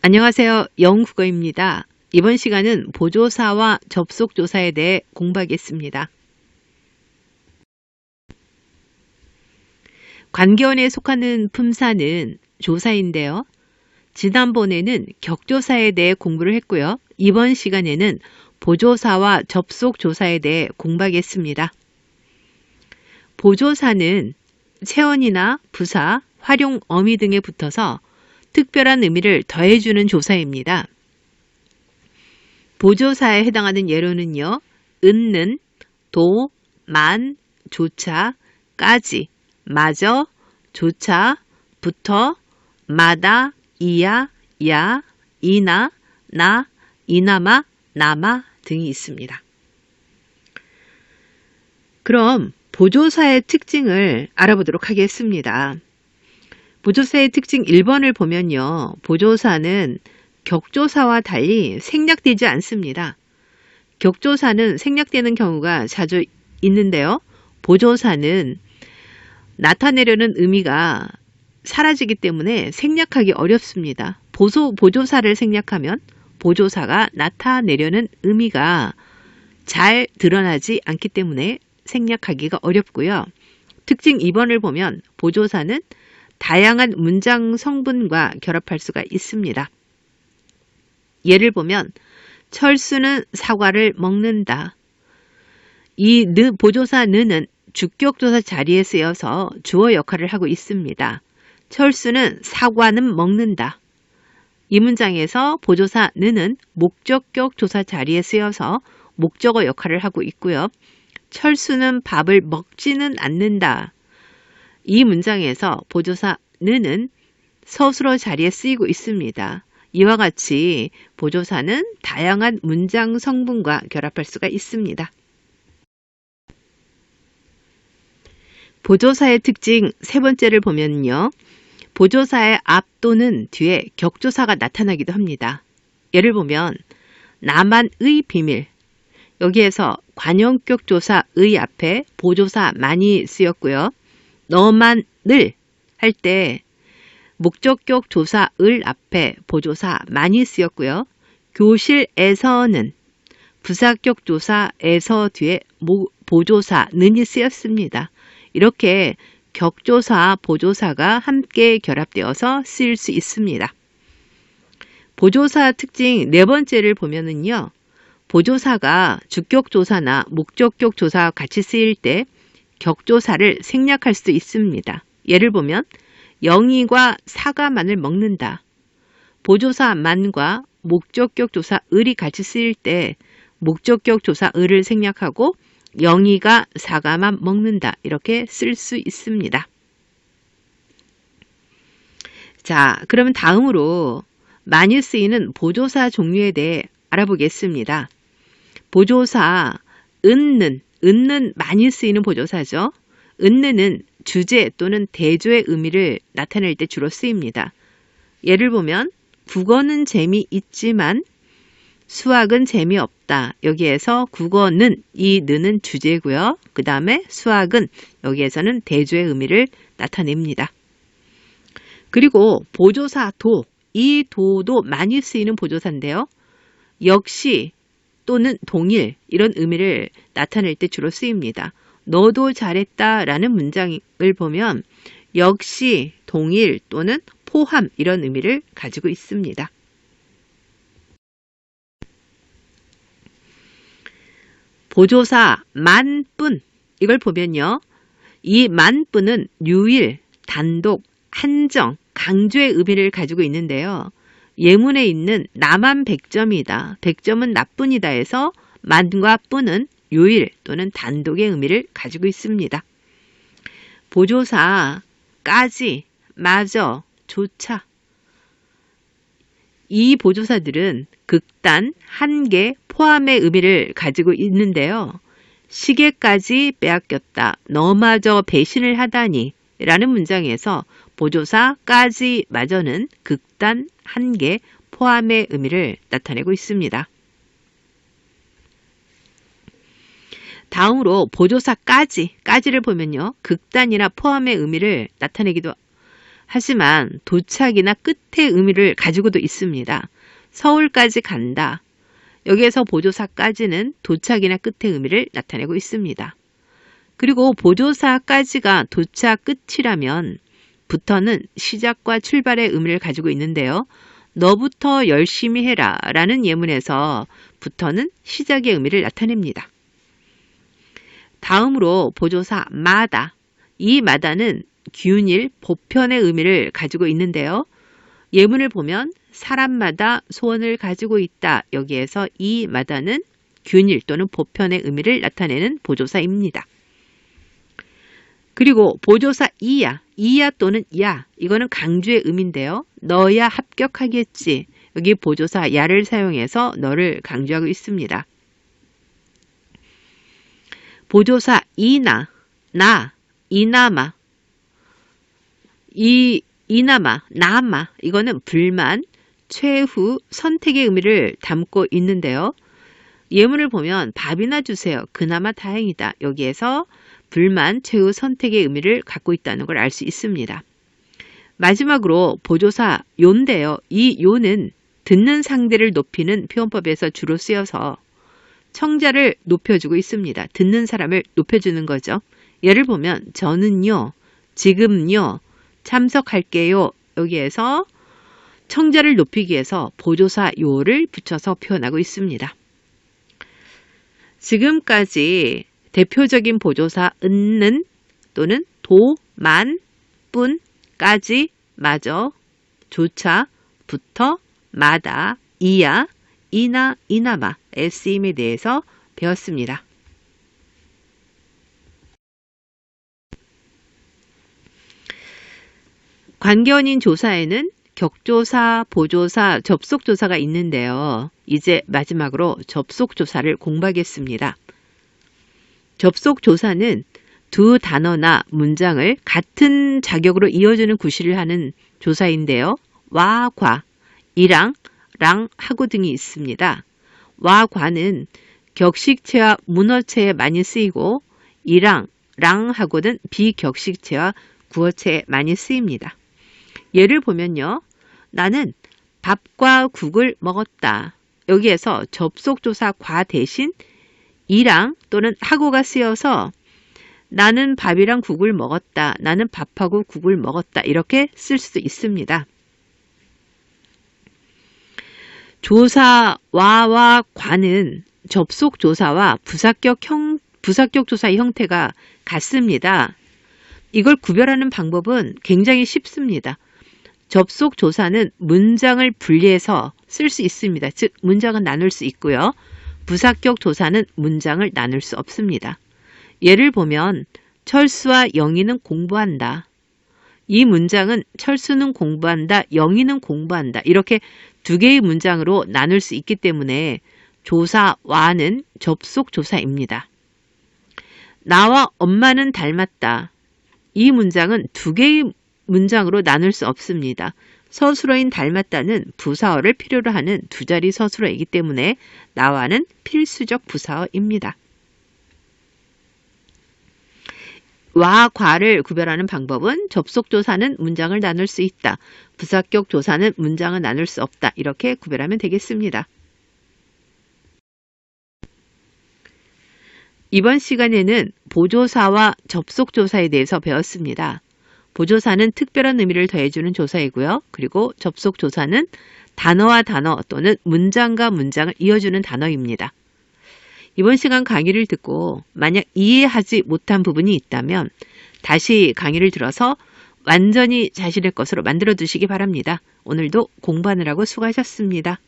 안녕하세요. 영국어입니다. 이번 시간은 보조사와 접속조사에 대해 공부하겠습니다. 관계원에 속하는 품사는 조사인데요. 지난번에는 격조사에 대해 공부를 했고요. 이번 시간에는 보조사와 접속조사에 대해 공부하겠습니다. 보조사는 체언이나 부사, 활용 어미 등에 붙어서 특별한 의미를 더해주는 조사입니다. 보조사에 해당하는 예로는요. 은는, 도, 만, 조차, 까지, 마저, 조차, 부터, 마다, 이야, 야, 이나, 나, 이나마, 나마 등이 있습니다. 그럼 보조사의 특징을 알아보도록 하겠습니다. 보조사의 특징 1번을 보면요. 보조사는 격조사와 달리 생략되지 않습니다. 격조사는 생략되는 경우가 자주 있는데요. 보조사는 나타내려는 의미가 사라지기 때문에 생략하기 어렵습니다. 보조사를 생략하면 보조사가 나타내려는 의미가 잘 드러나지 않기 때문에 생략하기가 어렵고요. 특징 2번을 보면 보조사는 다양한 문장 성분과 결합할 수가 있습니다. 예를 보면 철수는 사과를 먹는다. 이 보조사 는은 주격조사 자리에 쓰여서 주어 역할을 하고 있습니다. 철수는 사과는 먹는다. 이 문장에서 보조사 는은 목적격 조사 자리에 쓰여서 목적어 역할을 하고 있고요. 철수는 밥을 먹지는 않는다. 이 문장에서 보조사 는은 서술어 자리에 쓰이고 있습니다. 이와 같이 보조사는 다양한 문장 성분과 결합할 수가 있습니다. 보조사의 특징 세 번째를 보면요. 보조사의 앞 또는 뒤에 격조사가 나타나기도 합니다. 예를 보면 나만의 비밀. 여기에서 관형격 조사 의 앞에 보조사 만이 쓰였고요. 너만을 할 때 목적격 조사 을 앞에 보조사 만이 쓰였고요. 교실에서는 부사격 조사에서 뒤에 보조사 는이 쓰였습니다. 이렇게 격조사, 보조사가 함께 결합되어서 쓰일 수 있습니다. 보조사 특징 네 번째를 보면은요. 보조사가 주격 조사나 목적격 조사와 같이 쓰일 때 격조사를 생략할 수도 있습니다. 예를 보면 영희가 사과만을 먹는다. 보조사 만과 목적격 조사 을이 같이 쓰일 때 목적격 조사 을을 생략하고 영희가 사과만 먹는다. 이렇게 쓸 수 있습니다. 자, 그러면 다음으로 많이 쓰이는 보조사 종류에 대해 알아보겠습니다. 보조사 은는 많이 쓰이는 보조사죠. 은는 주제 또는 대조의 의미를 나타낼 때 주로 쓰입니다. 예를 보면 국어는 재미있지만 수학은 재미없다. 여기에서 국어는 이 는은 주제고요. 그 다음에 수학은 여기에서는 대조의 의미를 나타냅니다. 그리고 보조사 도, 이 도도 많이 쓰이는 보조사인데요. 역시 또는 동일 이런 의미를 나타낼 때 주로 쓰입니다. 너도 잘했다 라는 문장을 보면 역시 동일 또는 포함 이런 의미를 가지고 있습니다. 보조사 만뿐 이걸 보면요. 이 만뿐은 유일, 단독, 한정, 강조의 의미를 가지고 있는데요. 예문에 있는 나만 100점이다. 100점은 나뿐이다 해서 만과 뿐은 유일 또는 단독의 의미를 가지고 있습니다. 보조사 까지, 마저, 조차 이 보조사들은 극단, 한계, 포함의 의미를 가지고 있는데요. 시계까지 빼앗겼다. 너마저 배신을 하다니 라는 문장에서 보조사까지 마저는 극단, 한계, 포함의 의미를 나타내고 있습니다. 다음으로 보조사까지를 보면요. 극단이나 포함의 의미를 나타내기도 하지만 도착이나 끝의 의미를 가지고도 있습니다. 서울까지 간다. 여기에서 보조사까지는 도착이나 끝의 의미를 나타내고 있습니다. 그리고 보조사까지가 도착 끝이라면 부터는 시작과 출발의 의미를 가지고 있는데요. 너부터 열심히 해라 라는 예문에서 부터는 시작의 의미를 나타냅니다. 다음으로 보조사 마다. 이 마다는 균일, 보편의 의미를 가지고 있는데요. 예문을 보면 사람마다 소원을 가지고 있다. 여기에서 이 마다는 균일 또는 보편의 의미를 나타내는 보조사입니다. 그리고 보조사 이야 또는 야, 이거는 강조의 의미인데요. 너야 합격하겠지. 여기 보조사 야를 사용해서 너를 강조하고 있습니다. 보조사 이나, 나, 이나마, 이나마, 나마, 이거는 불만, 최후, 선택의 의미를 담고 있는데요. 예문을 보면 밥이나 주세요. 그나마 다행이다. 여기에서 불만, 최후, 선택의 의미를 갖고 있다는 걸 알 수 있습니다. 마지막으로 보조사 요인데요. 이 요는 듣는 상대를 높이는 표현법에서 주로 쓰여서 청자를 높여주고 있습니다. 듣는 사람을 높여주는 거죠. 예를 보면 저는요, 지금요, 참석할게요. 여기에서 청자를 높이기 위해서 보조사 요를 붙여서 표현하고 있습니다. 지금까지 대표적인 보조사 은는 또는 도, 만, 뿐, 까지, 마저, 조차, 부터, 마다, 이야, 이나, 이나마, 쓰임에 대해서 배웠습니다. 관계원인 조사에는 격조사, 보조사, 접속조사가 있는데요. 이제 마지막으로 접속조사를 공부하겠습니다. 접속조사는 두 단어나 문장을 같은 자격으로 이어주는 구실을 하는 조사인데요. 와, 과, 이랑, 랑, 하고 등이 있습니다. 와, 과는 격식체와 문어체에 많이 쓰이고 이랑, 랑, 하고는 비격식체와 구어체에 많이 쓰입니다. 예를 보면요. 나는 밥과 국을 먹었다. 여기에서 접속조사 과 대신 이랑 또는 하고가 쓰여서 나는 밥이랑 국을 먹었다. 나는 밥하고 국을 먹었다. 이렇게 쓸 수도 있습니다. 조사 와와 과는 접속조사와 부사격 조사의 형태가 같습니다. 이걸 구별하는 방법은 굉장히 쉽습니다. 접속조사는 문장을 분리해서 쓸 수 있습니다. 즉 문장은 나눌 수 있고요. 부사격 조사는 문장을 나눌 수 없습니다. 예를 보면 철수와 영희는 공부한다. 이 문장은 철수는 공부한다, 영희는 공부한다. 이렇게 두 개의 문장으로 나눌 수 있기 때문에 조사와는 접속조사입니다. 나와 엄마는 닮았다. 이 문장은 두 개의 문장으로 나눌 수 없습니다. 서술어인 닮았다는 부사어를 필요로 하는 두 자리 서술어이기 때문에 나와는 필수적 부사어입니다. 와, 과를 구별하는 방법은 접속조사는 문장을 나눌 수 있다. 부사격 조사는 문장을 나눌 수 없다. 이렇게 구별하면 되겠습니다. 이번 시간에는 보조사와 접속조사에 대해서 배웠습니다. 보조사는 특별한 의미를 더해주는 조사이고요. 그리고 접속조사는 단어와 단어 또는 문장과 문장을 이어주는 단어입니다. 이번 시간 강의를 듣고 만약 이해하지 못한 부분이 있다면 다시 강의를 들어서 완전히 자신의 것으로 만들어 두시기 바랍니다. 오늘도 공부하느라고 수고하셨습니다.